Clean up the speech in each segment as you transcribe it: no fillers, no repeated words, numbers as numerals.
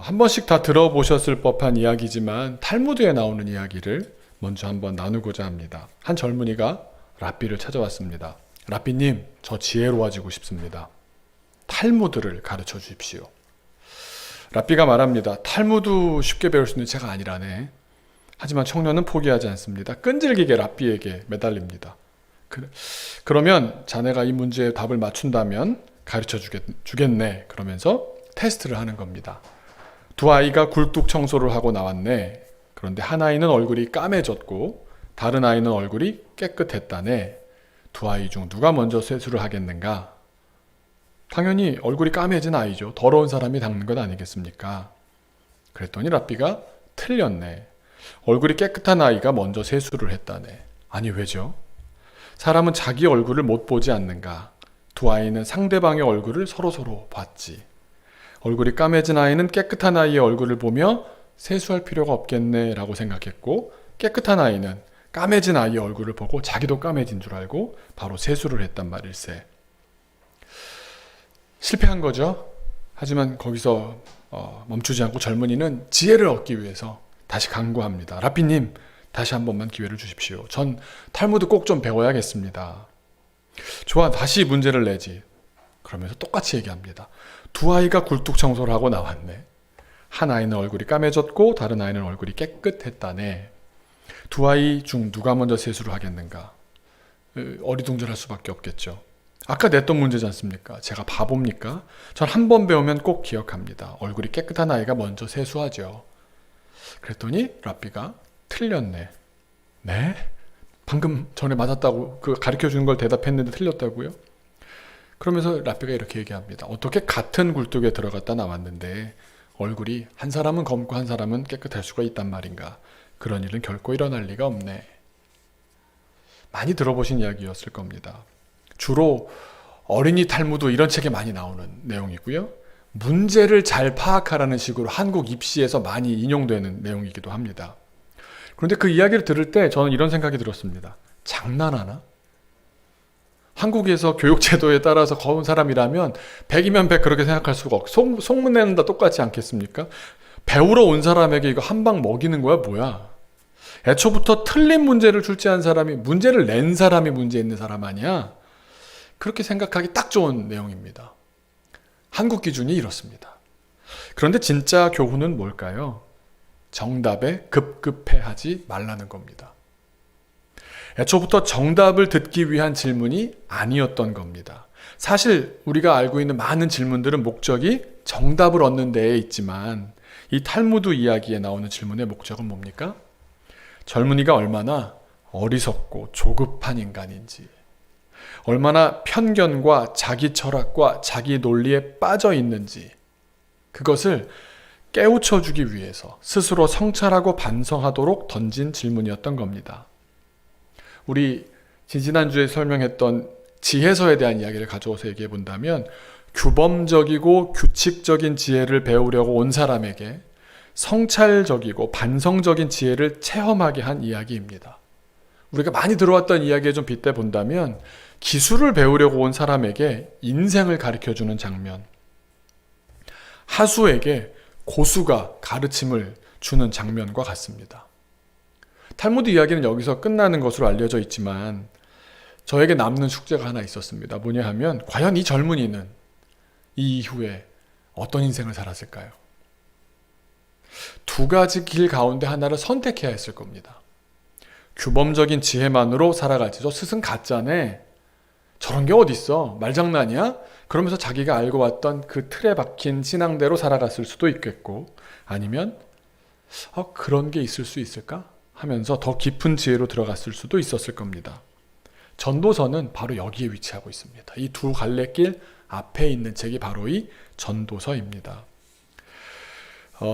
한 번씩 다 들어보셨을 법한 이야기지만 탈무드에 나오는 이야기를 먼저 한번 나누고자 합니다. 한 젊은이가 랍비를 찾아왔습니다. 랍비님, 저 지혜로워지고 싶습니다. 탈무드를 가르쳐 주십시오. 랍비가 말합니다. 탈무드 쉽게 배울 수 있는 제가 아니라네. 하지만 청년은 포기하지 않습니다. 끈질기게 랍비에게 매달립니다. 그러면 자네가 이 문제에 답을 맞춘다면 가르쳐 주겠네. 그러면서 테스트를 하는 겁니다. 두 아이가 굴뚝 청소를 하고 나왔네. 그런데 한 아이는 얼굴이 까매졌고 다른 아이는 얼굴이 깨끗했다네. 두 아이 중 누가 먼저 세수를 하겠는가? 당연히 얼굴이 까매진 아이죠. 더러운 사람이 닦는 것 아니겠습니까? 그랬더니 랍비가 틀렸네. 얼굴이 깨끗한 아이가 먼저 세수를 했다네. 아니 왜죠? 사람은 자기 얼굴을 못 보지 않는가? 두 아이는 상대방의 얼굴을 서로서로 봤지. 얼굴이 까매진 아이는 깨끗한 아이의 얼굴을 보며 세수할 필요가 없겠네 라고 생각했고, 깨끗한 아이는 까매진 아이의 얼굴을 보고 자기도 까매진 줄 알고 바로 세수를 했단 말일세. 실패한 거죠. 하지만 거기서 멈추지 않고 젊은이는 지혜를 얻기 위해서 다시 강구합니다. 랍비님, 다시 한 번만 기회를 주십시오. 전 탈무드 꼭 좀 배워야겠습니다. 좋아, 다시 문제를 내지. 그러면서 똑같이 얘기합니다. 두 아이가 굴뚝 청소를 하고 나왔네. 한 아이는 얼굴이 까매졌고 다른 아이는 얼굴이 깨끗했다네. 두 아이 중 누가 먼저 세수를 하겠는가? 어리둥절할 수밖에 없겠죠. 아까 냈던 문제지 않습니까? 제가 바보입니까? 전 한 번 배우면 꼭 기억합니다. 얼굴이 깨끗한 아이가 먼저 세수하죠. 그랬더니 랍비가 틀렸네. 네? 방금 전에 맞았다고 가르쳐 주는 걸 대답했는데 틀렸다고요? 그러면서 랍비가 이렇게 얘기합니다. 어떻게 같은 굴뚝에 들어갔다 나왔는데 얼굴이 한 사람은 검고 한 사람은 깨끗할 수가 있단 말인가? 그런 일은 결코 일어날 리가 없네. 많이 들어보신 이야기였을 겁니다. 주로 어린이 탈무드 이런 책에 많이 나오는 내용이고요. 문제를 잘 파악하라는 식으로 한국 입시에서 많이 인용되는 내용이기도 합니다. 그런데 그 이야기를 들을 때 저는 이런 생각이 들었습니다. 장난하나? 한국에서 교육제도에 따라서 거운 사람이라면 100이면 100 그렇게 생각할 수가 없고 속문내는 다 똑같지 않겠습니까? 배우러 온 사람에게 이거 한 방 먹이는 거야 뭐야? 애초부터 틀린 문제를 출제한 사람이 문제를 낸 사람이 문제 있는 사람 아니야? 그렇게 생각하기 딱 좋은 내용입니다. 한국 기준이 이렇습니다. 그런데 진짜 교훈은 뭘까요? 정답에 급급해하지 말라는 겁니다. 애초부터 정답을 듣기 위한 질문이 아니었던 겁니다. 사실 우리가 알고 있는 많은 질문들은 목적이 정답을 얻는 데에 있지만 이 탈무드 이야기에 나오는 질문의 목적은 뭡니까? 젊은이가 얼마나 어리석고 조급한 인간인지, 얼마나 편견과 자기 철학과 자기 논리에 빠져 있는지, 그것을 깨우쳐주기 위해서 스스로 성찰하고 반성하도록 던진 질문이었던 겁니다. 우리 지난주에 설명했던 지혜서에 대한 이야기를 가져와서 얘기해 본다면, 규범적이고 규칙적인 지혜를 배우려고 온 사람에게 성찰적이고 반성적인 지혜를 체험하게 한 이야기입니다. 우리가 많이 들어왔던 이야기에 좀 빗대 본다면, 기술을 배우려고 온 사람에게 인생을 가르쳐주는 장면, 하수에게 고수가 가르침을 주는 장면과 같습니다. 탈무드 이야기는 여기서 끝나는 것으로 알려져 있지만 저에게 남는 숙제가 하나 있었습니다. 뭐냐 하면, 과연 이 젊은이는 이 이후에 어떤 인생을 살았을까요? 두 가지 길 가운데 하나를 선택해야 했을 겁니다. 규범적인 지혜만으로 살아갈지, 저 스승 가짜네, 저런 게 어딨어, 말장난이야? 그러면서 자기가 알고 왔던 그 틀에 박힌 신앙대로 살아갔을 수도 있겠고, 아니면 그런 게 있을 수 있을까? 하면서 더 깊은 지혜로 들어갔을 수도 있었을 겁니다. 전도서는 바로 여기에 위치하고 있습니다. 이 두 갈래길 앞에 있는 책이 바로 이 전도서입니다.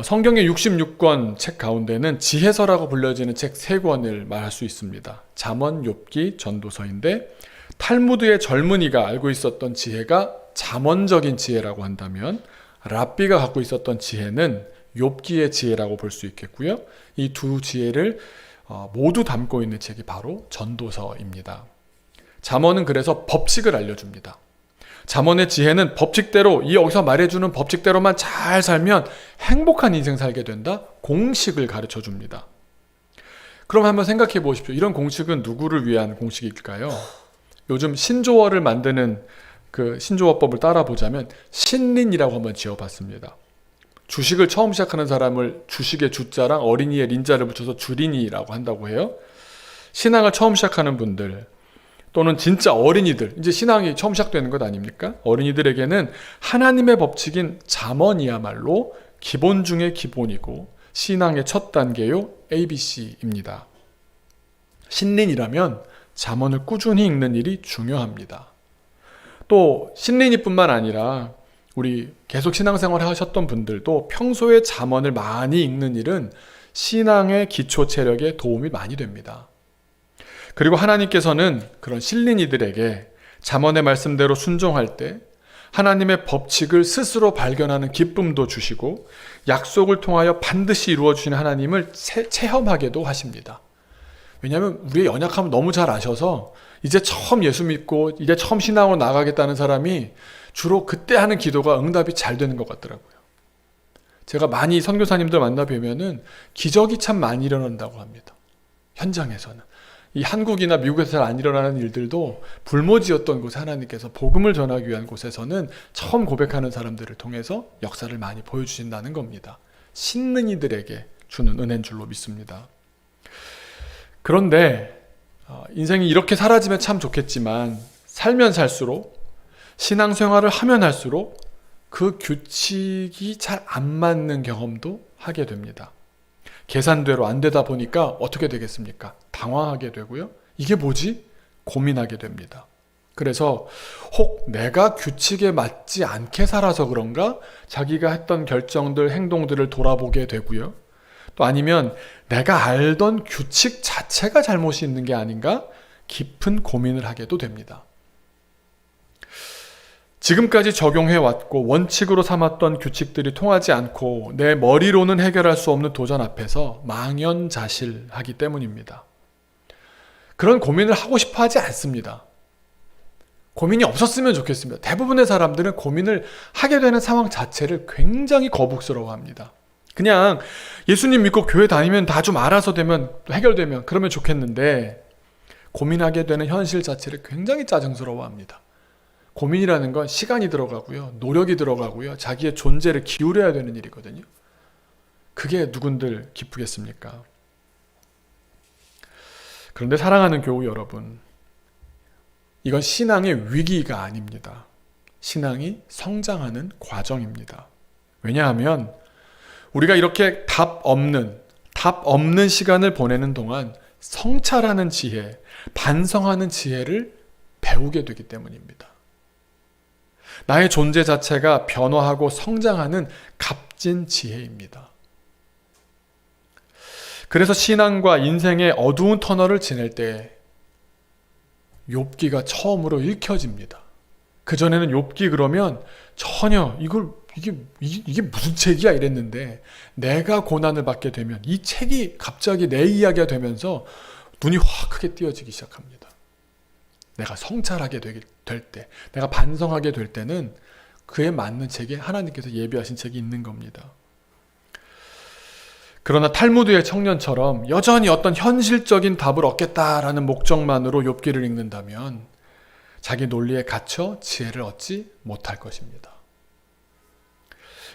성경의 66권 책 가운데는 지혜서라고 불려지는 책 3권을 말할 수 있습니다. 잠언, 욥기, 전도서인데, 탈무드의 젊은이가 알고 있었던 지혜가 잠언적인 지혜라고 한다면 랍비가 갖고 있었던 지혜는 욥기의 지혜라고 볼 수 있겠고요. 이 두 지혜를 모두 담고 있는 책이 바로 전도서입니다. 잠언은 그래서 법칙을 알려줍니다. 잠언의 지혜는 법칙대로, 이 여기서 말해주는 법칙대로만 잘 살면 행복한 인생 살게 된다. 공식을 가르쳐 줍니다. 그럼 한번 생각해 보십시오. 이런 공식은 누구를 위한 공식일까요? 요즘 신조어를 만드는 그 신조어법을 따라 보자면 신린이라고 한번 지어봤습니다. 주식을 처음 시작하는 사람을 주식의 주자랑 어린이의 린자를 붙여서 주린이라고 한다고 해요. 신앙을 처음 시작하는 분들 또는 진짜 어린이들, 이제 신앙이 처음 시작되는 것 아닙니까? 어린이들에게는 하나님의 법칙인 잠언이야말로 기본 중의 기본이고 신앙의 첫 단계요 ABC입니다. 신린이라면 잠언을 꾸준히 읽는 일이 중요합니다. 또 신린이뿐만 아니라 우리 계속 신앙생활을 하셨던 분들도 평소에 잠언을 많이 읽는 일은 신앙의 기초 체력에 도움이 많이 됩니다. 그리고 하나님께서는 그런 신린이들에게 잠언의 말씀대로 순종할 때 하나님의 법칙을 스스로 발견하는 기쁨도 주시고 약속을 통하여 반드시 이루어 주시는 하나님을 체험하게도 하십니다. 왜냐하면 우리의 연약함을 너무 잘 아셔서 이제 처음 예수 믿고 이제 처음 신앙으로 나가겠다는 사람이 주로 그때 하는 기도가 응답이 잘 되는 것 같더라고요. 제가 많이 선교사님들 만나 뵈면은 기적이 참 많이 일어난다고 합니다. 현장에서는. 이 한국이나 미국에서 잘 안 일어나는 일들도 불모지였던 곳에 하나님께서 복음을 전하기 위한 곳에서는 처음 고백하는 사람들을 통해서 역사를 많이 보여주신다는 겁니다. 신능이들에게 주는 은혜인 줄로 믿습니다. 그런데 인생이 이렇게 사라지면 참 좋겠지만 살면 살수록 신앙생활을 하면 할수록 그 규칙이 잘 안 맞는 경험도 하게 됩니다. 계산대로 안 되다 보니까 어떻게 되겠습니까? 당황하게 되고요. 이게 뭐지? 고민하게 됩니다. 그래서 혹 내가 규칙에 맞지 않게 살아서 그런가? 자기가 했던 결정들, 행동들을 돌아보게 되고요. 또 아니면 내가 알던 규칙 자체가 잘못이 있는 게 아닌가? 깊은 고민을 하게도 됩니다. 지금까지 적용해왔고 원칙으로 삼았던 규칙들이 통하지 않고 내 머리로는 해결할 수 없는 도전 앞에서 망연자실하기 때문입니다. 그런 고민을 하고 싶어 하지 않습니다. 고민이 없었으면 좋겠습니다. 대부분의 사람들은 고민을 하게 되는 상황 자체를 굉장히 거북스러워합니다. 그냥 예수님 믿고 교회 다니면 다 좀 알아서 되면 해결되면 그러면 좋겠는데 고민하게 되는 현실 자체를 굉장히 짜증스러워합니다. 고민이라는 건 시간이 들어가고요. 노력이 들어가고요. 자기의 존재를 기울여야 되는 일이거든요. 그게 누군들 기쁘겠습니까? 그런데 사랑하는 교우 여러분, 이건 신앙의 위기가 아닙니다. 신앙이 성장하는 과정입니다. 왜냐하면 우리가 이렇게 답 없는 시간을 보내는 동안 성찰하는 지혜, 반성하는 지혜를 배우게 되기 때문입니다. 나의 존재 자체가 변화하고 성장하는 값진 지혜입니다. 그래서 신앙과 인생의 어두운 터널을 지낼 때 욥기가 처음으로 읽혀집니다. 그전에는 욥기 그러면 전혀 이게 무슨 책이야 이랬는데 내가 고난을 받게 되면 이 책이 갑자기 내 이야기가 되면서 눈이 확 크게 띄어지기 시작합니다. 내가 성찰하게 될 때, 내가 반성하게 될 때는 그에 맞는 책에 하나님께서 예비하신 책이 있는 겁니다. 그러나 탈무드의 청년처럼 여전히 어떤 현실적인 답을 얻겠다라는 목적만으로 욥기를 읽는다면 자기 논리에 갇혀 지혜를 얻지 못할 것입니다.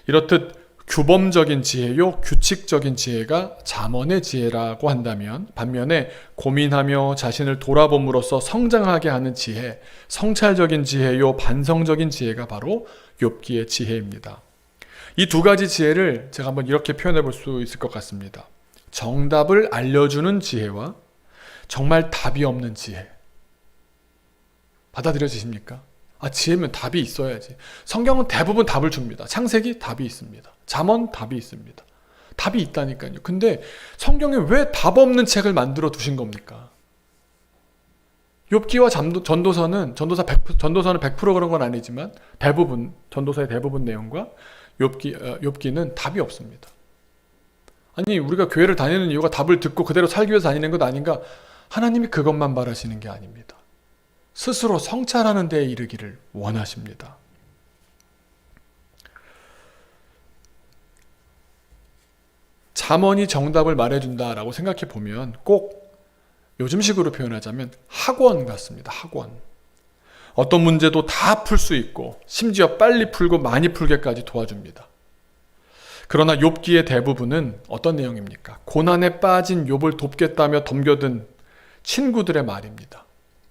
이렇듯 규범적인 지혜요, 규칙적인 지혜가 잠언의 지혜라고 한다면 반면에 고민하며 자신을 돌아봄으로써 성장하게 하는 지혜, 성찰적인 지혜요, 반성적인 지혜가 바로 욥기의 지혜입니다. 이 두 가지 지혜를 제가 한번 이렇게 표현해 볼 수 있을 것 같습니다. 정답을 알려주는 지혜와 정말 답이 없는 지혜. 받아들여지십니까? 지혜면 답이 있어야지. 성경은 대부분 답을 줍니다. 창세기 답이 있습니다. 잠언 답이 있습니다. 답이 있다니까요. 근데 성경에 왜 답 없는 책을 만들어 두신 겁니까? 욥기와 전도서는 100% 그런 건 아니지만 전도서의 대부분 내용과 욥기는 답이 없습니다. 아니 우리가 교회를 다니는 이유가 답을 듣고 그대로 살기 위해서 다니는 것 아닌가? 하나님이 그것만 바라시는 게 아닙니다. 스스로 성찰하는 데에 이르기를 원하십니다. 잠언이 정답을 말해준다라고 생각해 보면 꼭 요즘식으로 표현하자면 학원 같습니다. 학원. 어떤 문제도 다 풀 수 있고 심지어 빨리 풀고 많이 풀게까지 도와줍니다. 그러나 욥기의 대부분은 어떤 내용입니까? 고난에 빠진 욥을 돕겠다며 덤겨든 친구들의 말입니다.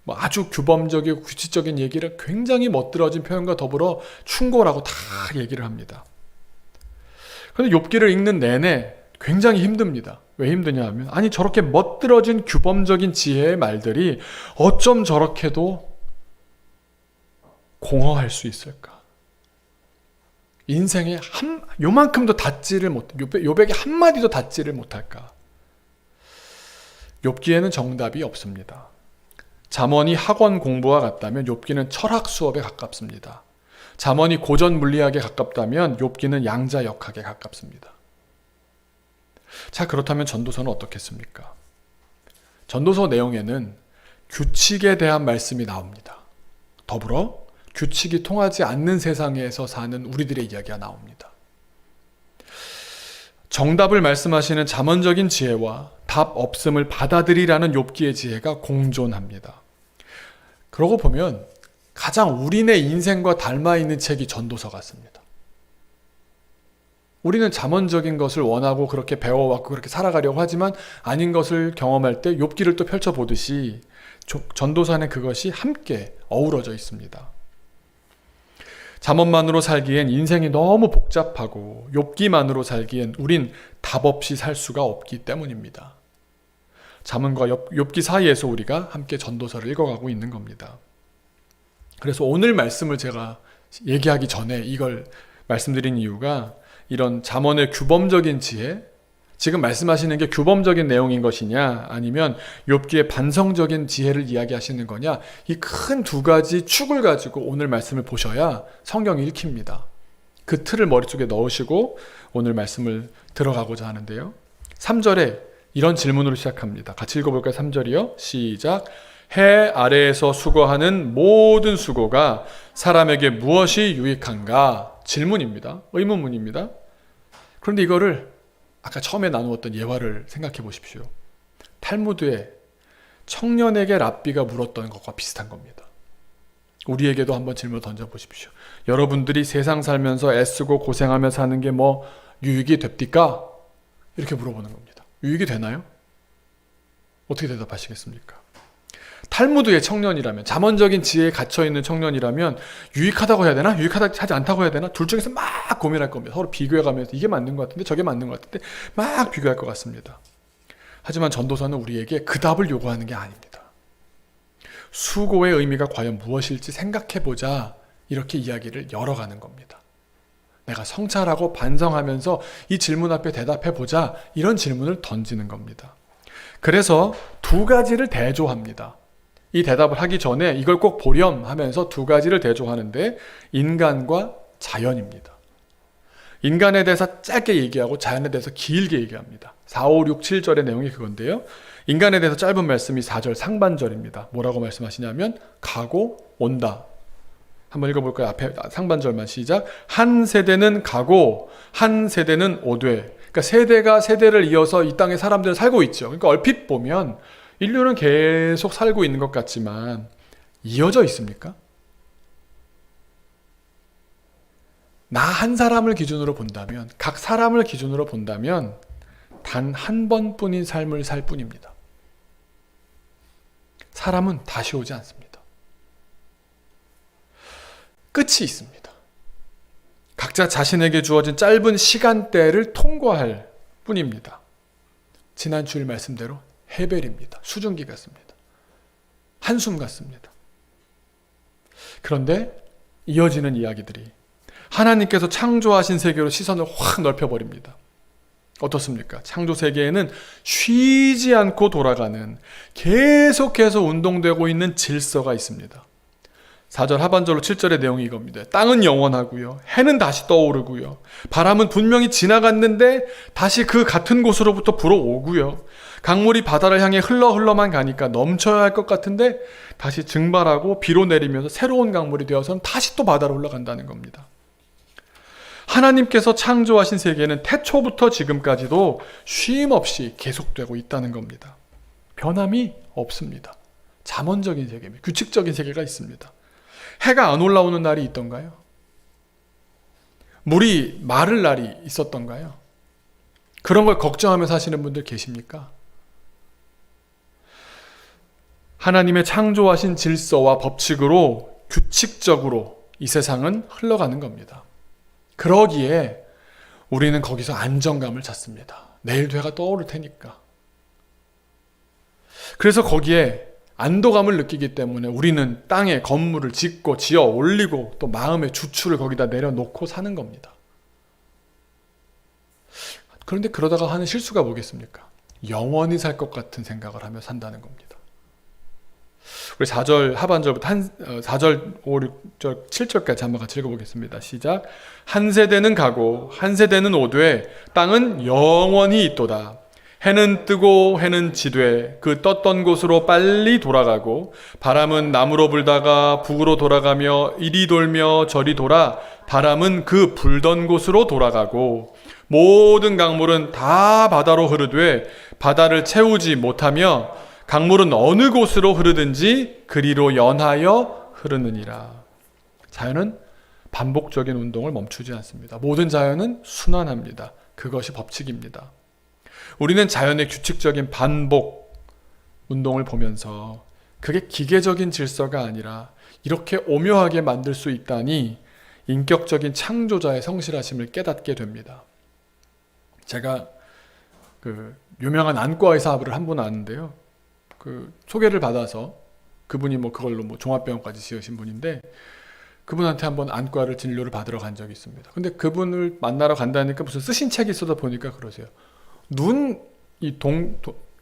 아주 규범적이고 규칙적인 얘기를 굉장히 멋들어진 표현과 더불어 충고라고 다 얘기를 합니다. 그런데 욥기를 읽는 내내 굉장히 힘듭니다. 왜 힘드냐 하면 아니 저렇게 멋들어진 규범적인 지혜의 말들이 어쩜 저렇게도 공허할 수 있을까? 인생에 요만큼도 닿지를 못, 욥에게 한마디도 닿지를 못할까? 욥기에는 정답이 없습니다. 잠언이 학원 공부와 같다면 욥기는 철학 수업에 가깝습니다. 잠언이 고전 물리학에 가깝다면 욥기는 양자역학에 가깝습니다. 자, 그렇다면 전도서는 어떻겠습니까? 전도서 내용에는 규칙에 대한 말씀이 나옵니다. 더불어 규칙이 통하지 않는 세상에서 사는 우리들의 이야기가 나옵니다. 정답을 말씀하시는 잠언적인 지혜와 답 없음을 받아들이라는 욥기의 지혜가 공존합니다. 그러고 보면 가장 우리네 인생과 닮아있는 책이 전도서 같습니다. 우리는 잠언적인 것을 원하고 그렇게 배워왔고 그렇게 살아가려고 하지만 아닌 것을 경험할 때 욥기를 또 펼쳐보듯이 전도서 안에 그것이 함께 어우러져 있습니다. 잠언만으로 살기엔 인생이 너무 복잡하고 욥기만으로 살기엔 우린 답 없이 살 수가 없기 때문입니다. 잠언과 욥기 사이에서 우리가 함께 전도서를 읽어가고 있는 겁니다. 그래서 오늘 말씀을 제가 얘기하기 전에 이걸 말씀드린 이유가 이런 잠언의 규범적인 지혜, 지금 말씀하시는 게 규범적인 내용인 것이냐 아니면 욥기의 반성적인 지혜를 이야기하시는 거냐, 이 큰 두 가지 축을 가지고 오늘 말씀을 보셔야 성경이 읽힙니다. 그 틀을 머릿속에 넣으시고 오늘 말씀을 들어가고자 하는데요. 3절에 이런 질문으로 시작합니다. 같이 읽어볼까요? 3절이요. 시작. 해 아래에서 수고하는 모든 수고가 사람에게 무엇이 유익한가? 질문입니다. 의문문입니다. 그런데 이거를 아까 처음에 나누었던 예화를 생각해 보십시오. 탈무드에 청년에게 랍비가 물었던 것과 비슷한 겁니다. 우리에게도 한번 질문을 던져보십시오. 여러분들이 세상 살면서 애쓰고 고생하며 사는 게 뭐 유익이 됩니까? 이렇게 물어보는 겁니다. 유익이 되나요? 어떻게 대답하시겠습니까? 탈무드의 청년이라면, 잠언적인 지혜에 갇혀있는 청년이라면 유익하다고 해야 되나? 유익하지 않다고 해야 되나? 둘 중에서 막 고민할 겁니다. 서로 비교해가면서 이게 맞는 것 같은데 저게 맞는 것 같은데 막 비교할 것 같습니다. 하지만 전도서는 우리에게 그 답을 요구하는 게 아닙니다. 수고의 의미가 과연 무엇일지 생각해보자, 이렇게 이야기를 열어가는 겁니다. 내가 성찰하고 반성하면서 이 질문 앞에 대답해보자, 이런 질문을 던지는 겁니다. 그래서 두 가지를 대조합니다. 이 대답을 하기 전에 이걸 꼭 보렴 하면서 두 가지를 대조하는데 인간과 자연입니다. 인간에 대해서 짧게 얘기하고 자연에 대해서 길게 얘기합니다. 4, 5, 6, 7절의 내용이 그건데요. 인간에 대해서 짧은 말씀이 4절 상반절입니다. 뭐라고 말씀하시냐면 가고 온다. 한번 읽어볼까요? 앞에 상반절만 시작. 한 세대는 가고 한 세대는 오되. 그러니까 세대가 세대를 이어서 이 땅에 사람들은 살고 있죠. 그러니까 얼핏 보면 인류는 계속 살고 있는 것 같지만 이어져 있습니까? 나 한 사람을 기준으로 본다면, 각 사람을 기준으로 본다면 단 한 번뿐인 삶을 살 뿐입니다. 사람은 다시 오지 않습니다. 끝이 있습니다. 각자 자신에게 주어진 짧은 시간대를 통과할 뿐입니다. 지난 주일 말씀대로 헤벨입니다. 수증기 같습니다. 한숨 같습니다. 그런데 이어지는 이야기들이 하나님께서 창조하신 세계로 시선을 확 넓혀버립니다. 어떻습니까? 창조 세계에는 쉬지 않고 돌아가는, 계속해서 운동되고 있는 질서가 있습니다. 4절 하반절로 7절의 내용이 이겁니다. 땅은 영원하고요. 해는 다시 떠오르고요. 바람은 분명히 지나갔는데 다시 그 같은 곳으로부터 불어오고요. 강물이 바다를 향해 흘러만 가니까 넘쳐야 할 것 같은데 다시 증발하고 비로 내리면서 새로운 강물이 되어서는 다시 또 바다로 흘러간다는 겁니다. 하나님께서 창조하신 세계는 태초부터 지금까지도 쉼 없이 계속되고 있다는 겁니다. 변함이 없습니다. 잠언적인 세계입니다. 규칙적인 세계가 있습니다. 해가 안 올라오는 날이 있던가요? 물이 마를 날이 있었던가요? 그런 걸 걱정하며 사시는 분들 계십니까? 하나님의 창조하신 질서와 법칙으로 규칙적으로 이 세상은 흘러가는 겁니다. 그러기에 우리는 거기서 안정감을 찾습니다. 내일도 해가 떠오를 테니까. 그래서 거기에 안도감을 느끼기 때문에 우리는 땅에 건물을 짓고 지어 올리고 또 마음의 주추를 거기다 내려놓고 사는 겁니다. 그런데 그러다가 하는 실수가 뭐겠습니까? 영원히 살 것 같은 생각을 하며 산다는 겁니다. 우리 4절 하반절부터 4절, 5, 6절, 7절까지 한번 같이 읽어보겠습니다. 시작. 한 세대는 가고 한 세대는 오되 땅은 영원히 있도다. 해는 뜨고 해는 지되 그 떴던 곳으로 빨리 돌아가고 바람은 남으로 불다가 북으로 돌아가며 이리 돌며 저리 돌아 바람은 그 불던 곳으로 돌아가고 모든 강물은 다 바다로 흐르되 바다를 채우지 못하며 강물은 어느 곳으로 흐르든지 그리로 연하여 흐르느니라. 자연은 반복적인 운동을 멈추지 않습니다. 모든 자연은 순환합니다. 그것이 법칙입니다. 우리는 자연의 규칙적인 반복 운동을 보면서 그게 기계적인 질서가 아니라 이렇게 오묘하게 만들 수 있다니 인격적인 창조자의 성실하심을 깨닫게 됩니다. 제가 유명한 안과 의사를 한 분 아는데요. 소개를 받아서 그분이 그걸로 종합병원까지 지으신 분인데 그분한테 한번 안과를 진료를 받으러 간 적이 있습니다. 근데 그분을 만나러 간다니까 무슨 쓰신 책이 있어다 보니까 그러세요.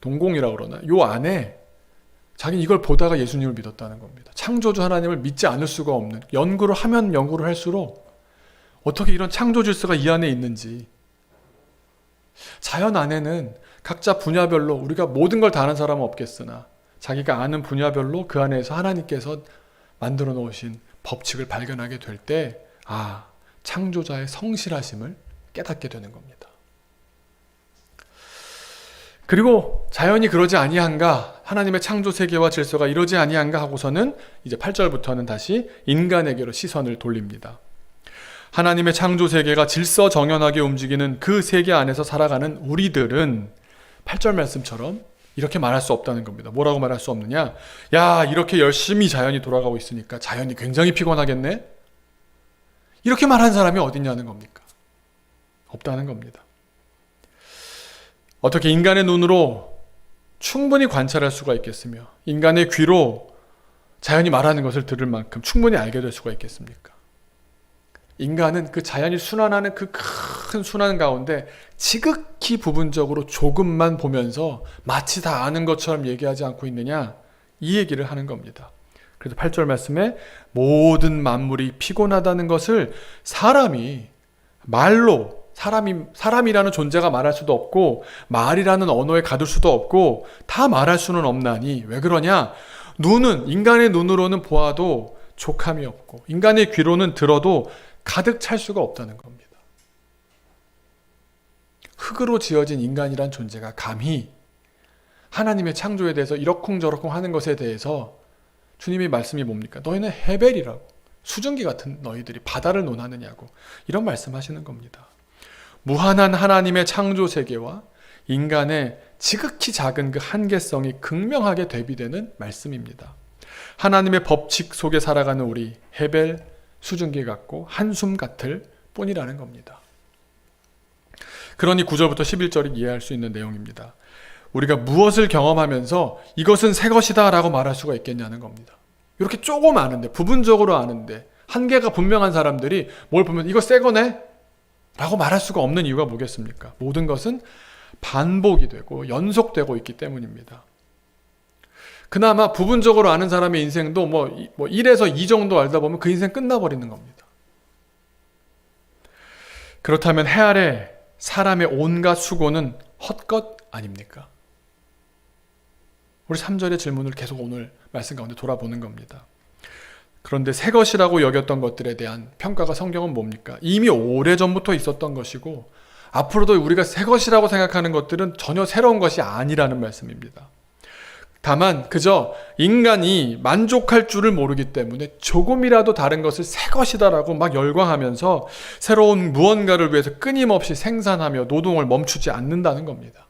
동공이라고 그러나 요 안에 자기는 이걸 보다가 예수님을 믿었다는 겁니다. 창조주 하나님을 믿지 않을 수가 없는, 연구를 하면 연구를 할수록 어떻게 이런 창조 질서가 이 안에 있는지. 자연 안에는 각자 분야별로 우리가 모든 걸 다 아는 사람은 없겠으나 자기가 아는 분야별로 그 안에서 하나님께서 만들어 놓으신 법칙을 발견하게 될 때 창조자의 성실하심을 깨닫게 되는 겁니다. 그리고 자연이 그러지 아니한가, 하나님의 창조 세계와 질서가 이러지 아니한가 하고서는 이제 8절부터는 다시 인간에게로 시선을 돌립니다. 하나님의 창조 세계가 질서정연하게 움직이는 그 세계 안에서 살아가는 우리들은 8절 말씀처럼 이렇게 말할 수 없다는 겁니다. 뭐라고 말할 수 없느냐? 야, 이렇게 열심히 자연이 돌아가고 있으니까 자연이 굉장히 피곤하겠네? 이렇게 말하는 사람이 어딨냐는 겁니까? 없다는 겁니다. 어떻게 인간의 눈으로 충분히 관찰할 수가 있겠으며 인간의 귀로 자연이 말하는 것을 들을 만큼 충분히 알게 될 수가 있겠습니까? 인간은 그 자연이 순환하는 그 큰 순환 가운데 지극히 부분적으로 조금만 보면서 마치 다 아는 것처럼 얘기하지 않고 있느냐, 이 얘기를 하는 겁니다. 그래서 8절 말씀에 모든 만물이 피곤하다는 것을 사람이 말로, 사람이라는 존재가 말할 수도 없고 말이라는 언어에 가둘 수도 없고 다 말할 수는 없나니. 왜 그러냐? 인간의 눈으로는 보아도 족함이 없고 인간의 귀로는 들어도 가득 찰 수가 없다는 겁니다. 흙으로 지어진 인간이란 존재가 감히 하나님의 창조에 대해서 이러쿵저러쿵 하는 것에 대해서 주님의 말씀이 뭡니까? 너희는 헤벨이라고, 수증기 같은 너희들이 바다를 논하느냐고, 이런 말씀하시는 겁니다. 무한한 하나님의 창조 세계와 인간의 지극히 작은 그 한계성이 극명하게 대비되는 말씀입니다. 하나님의 법칙 속에 살아가는 우리, 헤벨, 수증기 같고 한숨 같을 뿐이라는 겁니다. 그러니 9절부터 11절이 이해할 수 있는 내용입니다. 우리가 무엇을 경험하면서 이것은 새 것이다 라고 말할 수가 있겠냐는 겁니다. 이렇게 조금 아는데, 부분적으로 아는데, 한계가 분명한 사람들이 뭘 보면 이거 새 거네? 라고 말할 수가 없는 이유가 뭐겠습니까? 모든 것은 반복이 되고 연속되고 있기 때문입니다. 그나마 부분적으로 아는 사람의 인생도 뭐 1에서 2 정도 알다 보면 그 인생 끝나버리는 겁니다. 그렇다면 해 아래 사람의 온갖 수고는 헛것 아닙니까? 우리 3절의 질문을 계속 오늘 말씀 가운데 돌아보는 겁니다. 그런데 새 것이라고 여겼던 것들에 대한 평가가 성경은 뭡니까? 이미 오래전부터 있었던 것이고 앞으로도 우리가 새 것이라고 생각하는 것들은 전혀 새로운 것이 아니라는 말씀입니다. 다만 그저 인간이 만족할 줄을 모르기 때문에 조금이라도 다른 것을 새 것이다라고 막 열광하면서 새로운 무언가를 위해서 끊임없이 생산하며 노동을 멈추지 않는다는 겁니다.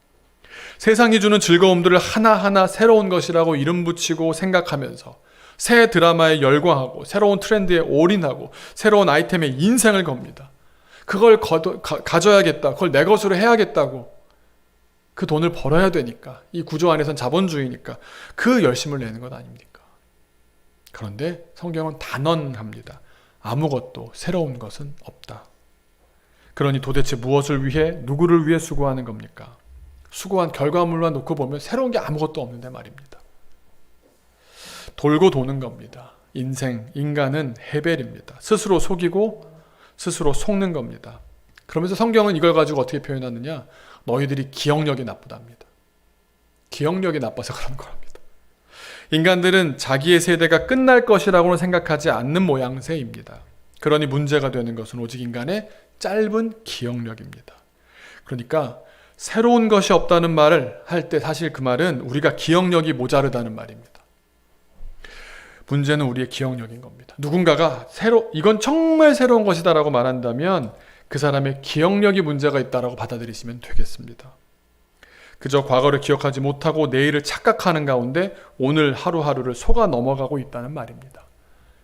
세상이 주는 즐거움들을 하나하나 새로운 것이라고 이름 붙이고 생각하면서 새 드라마에 열광하고 새로운 트렌드에 올인하고 새로운 아이템에 인생을 겁니다. 그걸 가져야겠다, 그걸 내 것으로 해야겠다고 그 돈을 벌어야 되니까, 이 구조 안에선 자본주의니까 그 열심을 내는 것 아닙니까? 그런데 성경은 단언합니다. 아무것도 새로운 것은 없다. 그러니 도대체 무엇을 위해, 누구를 위해 수고하는 겁니까? 수고한 결과물만 놓고 보면 새로운 게 아무것도 없는데 말입니다. 돌고 도는 겁니다. 인간은 헤벨입니다. 스스로 속이고 스스로 속는 겁니다. 그러면서 성경은 이걸 가지고 어떻게 표현하느냐? 너희들이 기억력이 나쁘답니다. 기억력이 나빠서 그런 거랍니다. 인간들은 자기의 세대가 끝날 것이라고는 생각하지 않는 모양새입니다. 그러니 문제가 되는 것은 오직 인간의 짧은 기억력입니다. 그러니까 새로운 것이 없다는 말을 할 때 사실 그 말은 우리가 기억력이 모자르다는 말입니다. 문제는 우리의 기억력인 겁니다. 누군가가 이건 정말 새로운 것이다라고 말한다면 그 사람의 기억력이 문제가 있다라고 받아들이시면 되겠습니다. 그저 과거를 기억하지 못하고 내일을 착각하는 가운데 오늘 하루하루를 속아 넘어가고 있다는 말입니다.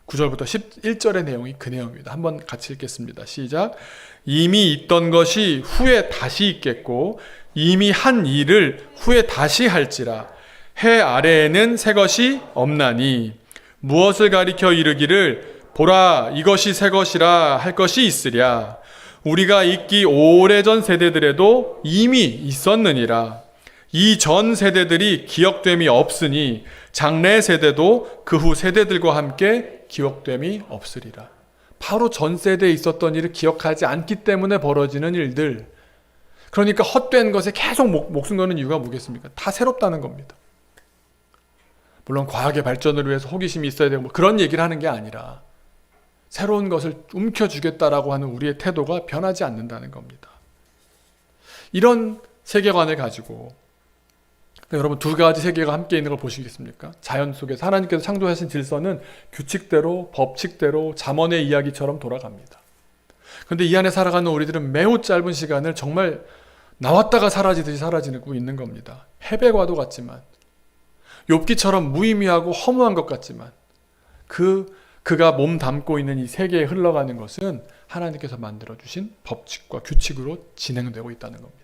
9절부터 11절의 내용이 그 내용입니다. 한번 같이 읽겠습니다. 시작. 이미 있던 것이 후에 다시 있겠고 이미 한 일을 후에 다시 할지라. 해 아래에는 새 것이 없나니 무엇을 가리켜 이르기를 보라 이것이 새 것이라 할 것이 있으랴. 우리가 있기 오래전 세대들에도 이미 있었느니라. 이 전 세대들이 기억됨이 없으니 장래 세대도 그 후 세대들과 함께 기억됨이 없으리라. 바로 전 세대에 있었던 일을 기억하지 않기 때문에 벌어지는 일들. 그러니까 헛된 것에 계속 목숨 거는 이유가 뭐겠습니까? 다 새롭다는 겁니다. 물론 과학의 발전을 위해서 호기심이 있어야 되고 그런 얘기를 하는 게 아니라 새로운 것을 움켜쥐겠다라고 하는 우리의 태도가 변하지 않는다는 겁니다. 이런 세계관을 가지고 여러분 두 가지 세계가 함께 있는 걸 보시겠습니까? 자연 속에서 하나님께서 창조하신 질서는 규칙대로, 법칙대로, 잠언의 이야기처럼 돌아갑니다. 그런데 이 안에 살아가는 우리들은 매우 짧은 시간을 정말 나왔다가 사라지듯이 사라지고 있는 겁니다. 해배과도 같지만 욥기처럼 무의미하고 허무한 것 같지만 그가 몸 담고 있는 이 세계에 흘러가는 것은 하나님께서 만들어주신 법칙과 규칙으로 진행되고 있다는 겁니다.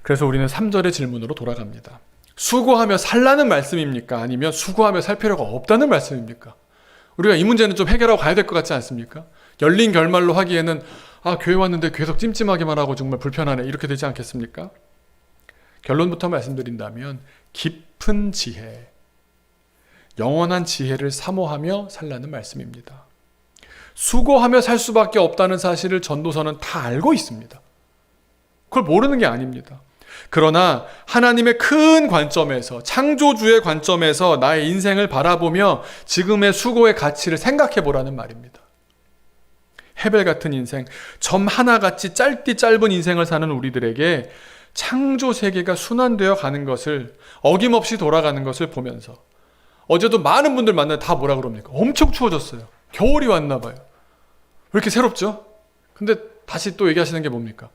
그래서 우리는 3절의 질문으로 돌아갑니다. 수고하며 살라는 말씀입니까? 아니면 수고하며 살 필요가 없다는 말씀입니까? 우리가 이 문제는 좀 해결하고 가야 될 것 같지 않습니까? 열린 결말로 하기에는 교회 왔는데 계속 찜찜하기만 하고 정말 불편하네 이렇게 되지 않겠습니까? 결론부터 말씀드린다면 깊은 지혜, 영원한 지혜를 사모하며 살라는 말씀입니다. 수고하며 살 수밖에 없다는 사실을 전도서는 다 알고 있습니다. 그걸 모르는 게 아닙니다. 그러나 하나님의 큰 관점에서, 창조주의 관점에서 나의 인생을 바라보며 지금의 수고의 가치를 생각해 보라는 말입니다. 헤벨 같은 인생, 점 하나같이 짧은 인생을 사는 우리들에게 창조 세계가 순환되어 가는 것을, 어김없이 돌아가는 것을 보면서 어제도 많은 분들 만나서 다 뭐라 그럽니까? 엄청 추워졌어요. 겨울이 왔나 봐요. 왜 이렇게 새롭죠? 근데 다시 또 얘기하시는 게 뭡니까?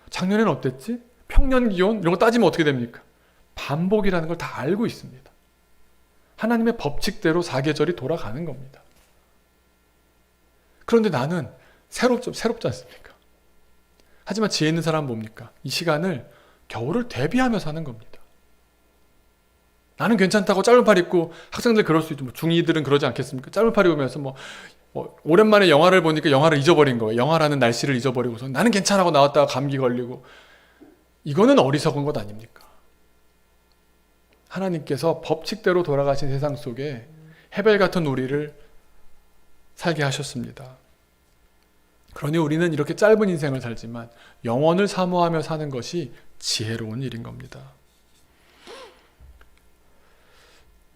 작년에는 어땠지? 평년 기온 이런 거 따지면 어떻게 됩니까? 반복이라는 걸 다 알고 있습니다. 하나님의 법칙대로 사계절이 돌아가는 겁니다. 그런데 나는 새롭지 않습니까? 하지만 지혜 있는 사람은 뭡니까? 이 시간을 겨울을 대비하며 사는 겁니다. 나는 괜찮다고 짧은 팔 입고, 학생들 그럴 수 있죠. 중2들은 그러지 않겠습니까? 짧은 팔 입으면서 오랜만에 영화를 보니까 영화를 잊어버린 거예요. 영화라는 날씨를 잊어버리고서 나는 괜찮다고 나왔다가 감기 걸리고. 이거는 어리석은 것 아닙니까? 하나님께서 법칙대로 돌아가신 세상 속에 헤벨 같은 우리를 살게 하셨습니다. 그러니 우리는 이렇게 짧은 인생을 살지만 영원을 사모하며 사는 것이 지혜로운 일인 겁니다.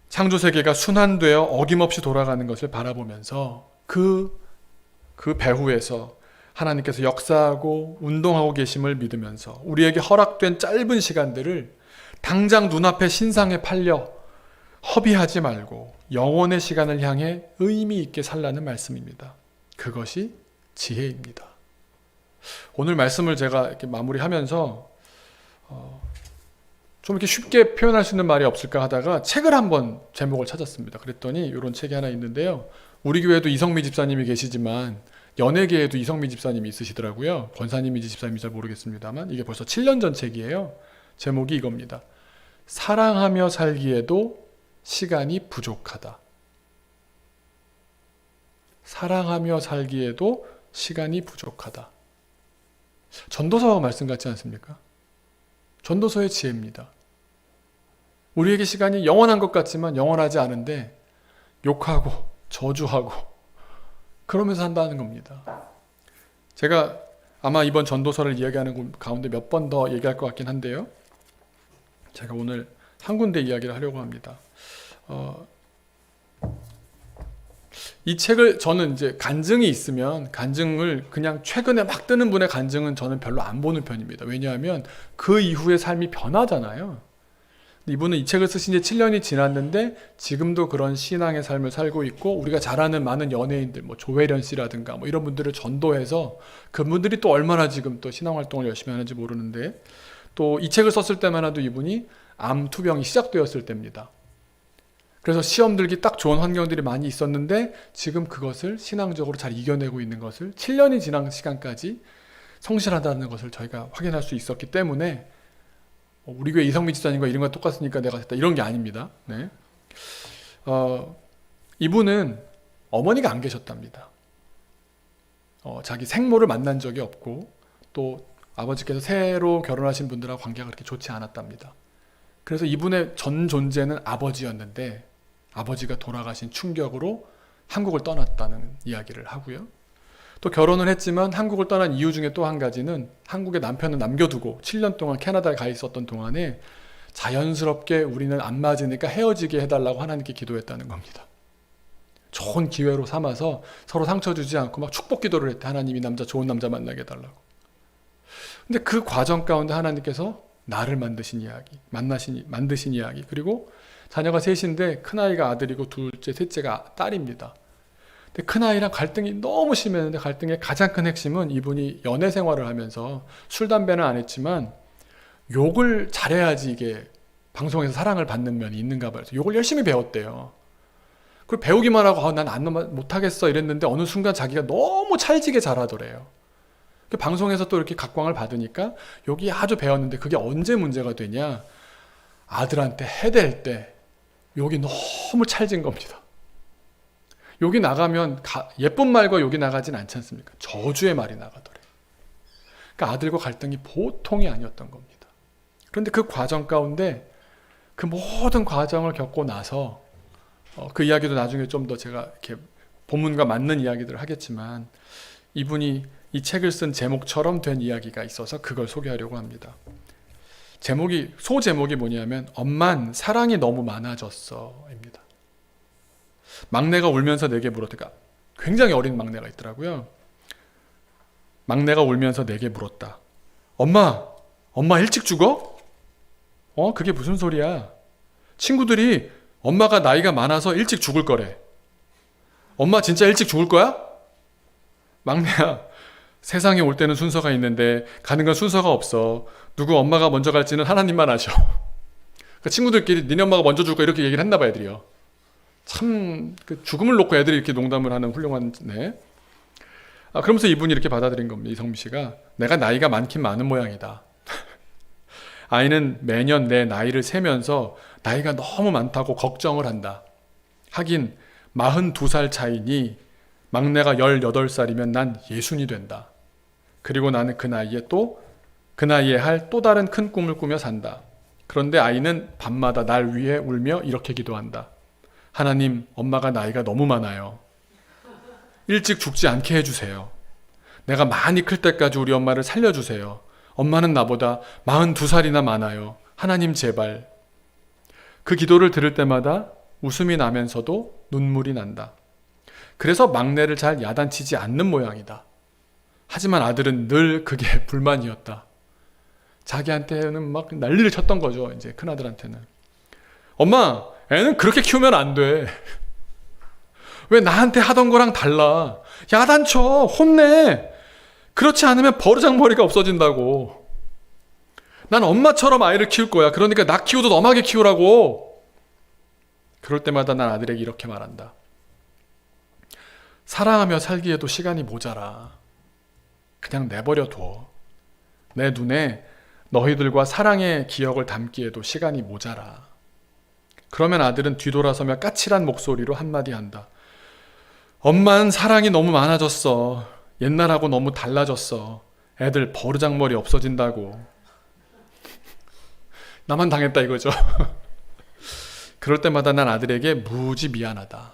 창조세계가 순환되어 어김없이 돌아가는 것을 바라보면서 그 배후에서 하나님께서 역사하고 운동하고 계심을 믿으면서 우리에게 허락된 짧은 시간들을 당장 눈앞에 신상에 팔려 허비하지 말고 영원의 시간을 향해 의미 있게 살라는 말씀입니다. 그것이 지혜입니다. 오늘 말씀을 제가 이렇게 마무리하면서 좀 이렇게 쉽게 표현할 수 있는 말이 없을까 하다가 책을 한번 제목을 찾았습니다. 그랬더니 이런 책이 하나 있는데요. 우리 교회도 이성미 집사님이 계시지만 연예계에도 이성미 집사님이 있으시더라고요. 권사님인지 집사님인지 잘 모르겠습니다만 이게 벌써 7년 전 책이에요. 제목이 이겁니다. 사랑하며 살기에도 시간이 부족하다. 사랑하며 살기에도 시간이 부족하다. 전도서 말씀 같지 않습니까? 전도서의 지혜입니다. 우리에게 시간이 영원한 것 같지만 영원하지 않은데 욕하고 저주하고 그러면서 산다는 겁니다. 제가 아마 이번 전도서를 이야기하는 가운데 몇 번 더 얘기할 것 같긴 한데요. 제가 오늘 한 군데 이야기를 하려고 합니다. 이 책을 저는 이제 간증이 있으면 간증을 그냥 최근에 막 뜨는 분의 간증은 저는 별로 안 보는 편입니다. 왜냐하면 그 이후의 삶이 변하잖아요. 이분은 이 책을 쓰신 지 7년이 지났는데 지금도 그런 신앙의 삶을 살고 있고 우리가 잘 아는 많은 연예인들 뭐 조혜련 씨라든가 뭐 이런 분들을 전도해서 그분들이 또 얼마나 지금 또 신앙 활동을 열심히 하는지 모르는데 또 이 책을 썼을 때만 해도 이분이 암 투병이 시작되었을 때입니다. 그래서 시험 들기 딱 좋은 환경들이 많이 있었는데 지금 그것을 신앙적으로 잘 이겨내고 있는 것을 7년이 지난 시간까지 성실하다는 것을 저희가 확인할 수 있었기 때문에 우리 교회 이성미 집사님과 이런 거 똑같으니까 내가 됐다 이런 게 아닙니다. 네. 이분은 어머니가 안 계셨답니다. 자기 생모를 만난 적이 없고 또 아버지께서 새로 결혼하신 분들하고 관계가 그렇게 좋지 않았답니다. 그래서 이분의 전 존재는 아버지였는데 아버지가 돌아가신 충격으로 한국을 떠났다는 이야기를 하고요. 또 결혼을 했지만 한국을 떠난 이유 중에 또 한 가지는 한국에 남편을 남겨두고 7년 동안 캐나다에 가 있었던 동안에 자연스럽게 우리는 안 맞으니까 헤어지게 해달라고 하나님께 기도했다는 겁니다. 좋은 기회로 삼아서 서로 상처 주지 않고 막 축복 기도를 했대. 하나님이 좋은 남자 만나게 해달라고. 근데 그 과정 가운데 하나님께서 나를 만드신 이야기 그리고 자녀가 셋인데 큰아이가 아들이고 둘째, 셋째가 딸입니다. 근데 큰아이랑 갈등이 너무 심했는데 갈등의 가장 큰 핵심은 이분이 연애 생활을 하면서 술, 담배는 안 했지만 욕을 잘해야지 이게 방송에서 사랑을 받는 면이 있는가 봐요. 그래서 욕을 열심히 배웠대요. 그걸 배우기만 하고 난 못하겠어 이랬는데 어느 순간 자기가 너무 찰지게 잘하더래요. 방송에서 또 이렇게 각광을 받으니까 욕이 아주 배웠는데 그게 언제 문제가 되냐? 아들한테 해댈 때 욕이 너무 찰진 겁니다. 욕이 나가면 예쁜 말과 욕이 나가진 않지 않습니까? 저주의 말이 나가더래. 그러니까 아들과 갈등이 보통이 아니었던 겁니다. 그런데 그 과정 가운데 그 모든 과정을 겪고 나서 그 이야기도 나중에 좀 더 제가 이렇게 본문과 맞는 이야기들을 하겠지만 이분이 이 책을 쓴 제목처럼 된 이야기가 있어서 그걸 소개하려고 합니다. 소제목이 뭐냐면 엄만 사랑이 너무 많아졌어 입니다. 막내가 울면서 내게 물었다. 굉장히 어린 막내가 있더라고요. 막내가 울면서 내게 물었다. 엄마 일찍 죽어? 그게 무슨 소리야? 친구들이 엄마가 나이가 많아서 일찍 죽을 거래. 엄마 진짜 일찍 죽을 거야? 막내야, 세상에 올 때는 순서가 있는데 가는 건 순서가 없어. 누구 엄마가 먼저 갈지는 하나님만 아셔. 그러니까 친구들끼리 니네 엄마가 먼저 죽을 거야 이렇게 얘기를 했나 봐 애들이요. 참 죽음을 놓고 애들이 이렇게 농담을 하는 훌륭한 그러면서 이분이 이렇게 받아들인 겁니다. 이성미 씨가 내가 나이가 많긴 많은 모양이다. 아이는 매년 내 나이를 세면서 나이가 너무 많다고 걱정을 한다. 하긴 42살 차이니 막내가 18살이면 난 60이 된다. 그리고 나는 그 나이에 할 또 다른 큰 꿈을 꾸며 산다. 그런데 아이는 밤마다 날 위해 울며 이렇게 기도한다. 하나님, 엄마가 나이가 너무 많아요. 일찍 죽지 않게 해주세요. 내가 많이 클 때까지 우리 엄마를 살려주세요. 엄마는 나보다 42살이나 많아요. 하나님 제발. 그 기도를 들을 때마다 웃음이 나면서도 눈물이 난다. 그래서 막내를 잘 야단치지 않는 모양이다. 하지만 아들은 늘 그게 불만이었다. 자기한테는 막 난리를 쳤던 거죠. 이제 큰아들한테는. 엄마, 애는 그렇게 키우면 안 돼. 왜 나한테 하던 거랑 달라. 야단쳐, 혼내. 그렇지 않으면 버르장머리가 없어진다고. 난 엄마처럼 아이를 키울 거야. 그러니까 나 키우듯 엄하게 키우라고. 그럴 때마다 난 아들에게 이렇게 말한다. 사랑하며 살기에도 시간이 모자라. 그냥 내버려 둬. 내 눈에 너희들과 사랑의 기억을 담기에도 시간이 모자라. 그러면 아들은 뒤돌아서며 까칠한 목소리로 한마디 한다. 엄마는 사랑이 너무 많아졌어. 옛날하고 너무 달라졌어. 애들 버르장머리 없어진다고. 나만 당했다 이거죠. 그럴 때마다 난 아들에게 무지 미안하다.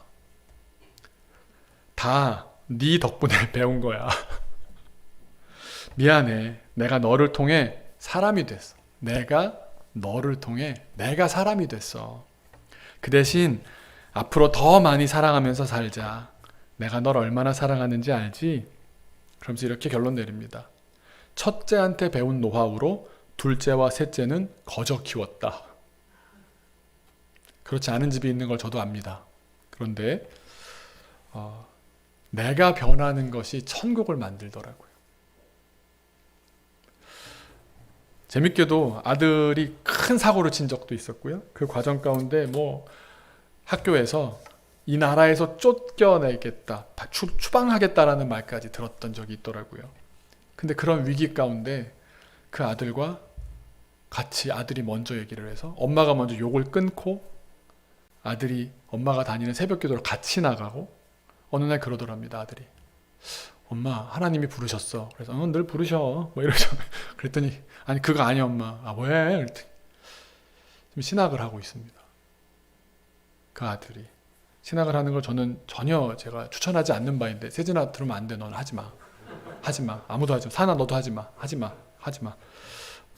다 네 덕분에 배운 거야. 미안해. 내가 너를 통해 사람이 됐어. 내가 너를 통해 내가 사람이 됐어. 그 대신 앞으로 더 많이 사랑하면서 살자. 내가 널 얼마나 사랑하는지 알지? 그러면서 이렇게 결론 내립니다. 첫째한테 배운 노하우로 둘째와 셋째는 거저 키웠다. 그렇지 않은 집이 있는 걸 저도 압니다. 그런데 내가 변하는 것이 천국을 만들더라고요. 재밌게도 아들이 큰 사고를 친 적도 있었고요. 그 과정 가운데 학교에서 이 나라에서 쫓겨내겠다, 추방하겠다라는 말까지 들었던 적이 있더라고요. 근데 그런 위기 가운데 그 아들과 같이 아들이 먼저 얘기를 해서 엄마가 먼저 욕을 끊고 아들이 엄마가 다니는 새벽기도를 같이 나가고 어느 날 그러더랍니다. 아들이. 엄마, 하나님이 부르셨어. 그래서 늘 부르셔. 이러죠. 그랬더니 아니 그거 아니야 엄마. 아 왜? 그랬더니 지금 신학을 하고 있습니다. 그 아들이. 신학을 하는 걸 저는 전혀 제가 추천하지 않는 바인데 세진아 들으면 안 돼. 넌 하지 마. 하지 마. 아무도 하지 마. 사나 너도 하지 마. 하지 마. 하지 마.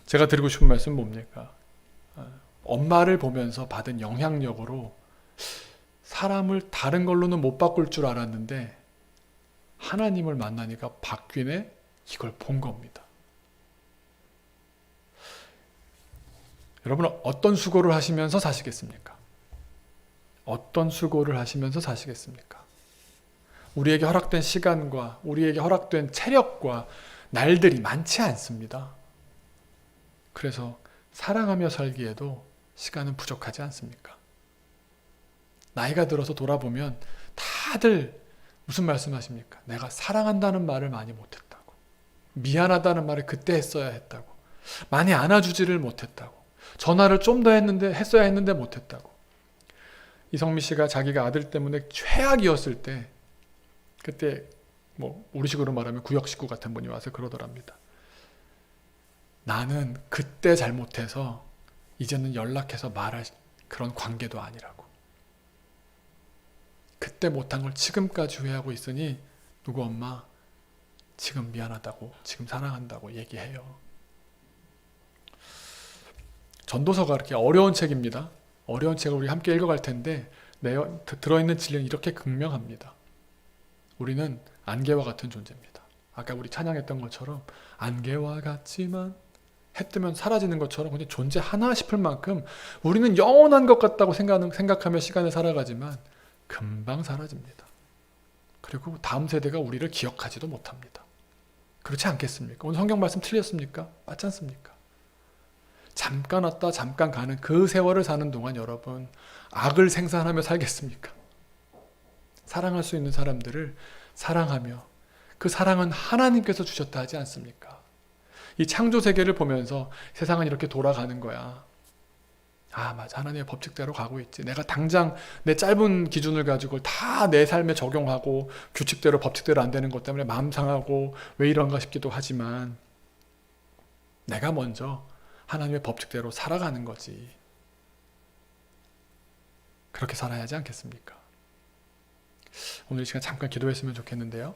제가 드리고 싶은 말씀은 뭡니까? 엄마를 보면서 받은 영향력으로 사람을 다른 걸로는 못 바꿀 줄 알았는데 하나님을 만나니까 바뀌네. 이걸 본 겁니다. 여러분 어떤 수고를 하시면서 사시겠습니까? 어떤 수고를 하시면서 사시겠습니까? 우리에게 허락된 시간과 우리에게 허락된 체력과 날들이 많지 않습니다. 그래서 사랑하며 살기에도 시간은 부족하지 않습니까? 나이가 들어서 돌아보면 다들 무슨 말씀하십니까? 내가 사랑한다는 말을 많이 못했다고. 미안하다는 말을 그때 했어야 했다고. 많이 안아주지를 못했다고. 전화를 좀 더 했어야 했는데 못했다고. 이성미 씨가 자기가 아들 때문에 최악이었을 때 그때 우리식으로 말하면 구역 식구 같은 분이 와서 그러더랍니다. 나는 그때 잘못해서 이제는 연락해서 말할 그런 관계도 아니라고. 그때 못한 걸 지금까지 후회하고 있으니 누구 엄마 지금 미안하다고 지금 사랑한다고 얘기해요. 전도서가 그렇게 어려운 책입니다. 어려운 책을 우리 함께 읽어갈 텐데 들어있는 진리는 이렇게 극명합니다. 우리는 안개와 같은 존재입니다. 아까 우리 찬양했던 것처럼 안개와 같지만 해 뜨면 사라지는 것처럼 그냥 존재하나 싶을 만큼 우리는 영원한 것 같다고 생각하며 시간을 살아가지만 금방 사라집니다. 그리고 다음 세대가 우리를 기억하지도 못합니다. 그렇지 않겠습니까? 오늘 성경 말씀 틀렸습니까? 맞지 않습니까? 잠깐 왔다 잠깐 가는 그 세월을 사는 동안 여러분 악을 생산하며 살겠습니까? 사랑할 수 있는 사람들을 사랑하며 그 사랑은 하나님께서 주셨다 하지 않습니까? 이 창조 세계를 보면서 세상은 이렇게 돌아가는 거야. 아 맞아, 하나님의 법칙대로 가고 있지. 내가 당장 내 짧은 기준을 가지고 다 내 삶에 적용하고 규칙대로 법칙대로 안 되는 것 때문에 마음 상하고 왜 이런가 싶기도 하지만 내가 먼저 하나님의 법칙대로 살아가는 거지. 그렇게 살아야 하지 않겠습니까? 오늘 이 시간 잠깐 기도했으면 좋겠는데요.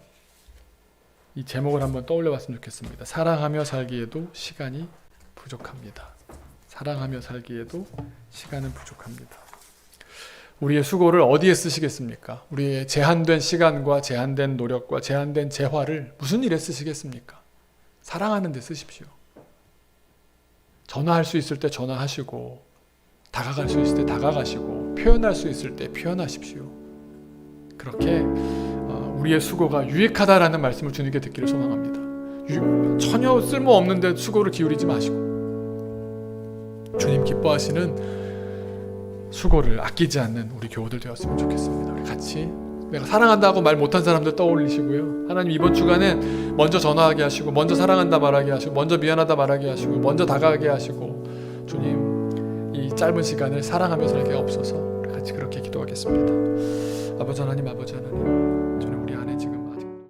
이 제목을 한번 떠올려 봤으면 좋겠습니다. 사랑하며 살기에도 시간이 부족합니다. 사랑하며 살기에도 시간은 부족합니다. 우리의 수고를 어디에 쓰시겠습니까? 우리의 제한된 시간과 제한된 노력과 제한된 재화를 무슨 일에 쓰시겠습니까? 사랑하는 데 쓰십시오. 전화할 수 있을 때 전화하시고, 다가갈 수 있을 때 다가가시고, 표현할 수 있을 때 표현하십시오. 그렇게 우리의 수고가 유익하다라는 말씀을 주님께 듣기를 소망합니다. 전혀 쓸모없는데 수고를 기울이지 마시고 주님 기뻐하시는 수고를 아끼지 않는 우리 교우들 되었으면 좋겠습니다. 우리 같이 내가 사랑한다고 말 못한 사람들 떠올리시고요. 하나님 이번 주간에 먼저 전화하게 하시고, 먼저 사랑한다 말하게 하시고, 먼저 미안하다 말하게 하시고, 먼저 다가가게 하시고, 주님 이 짧은 시간을 사랑하며 살게 없어서 우리 같이 그렇게 기도하겠습니다. 아버지 하나님, 아버지 하나님,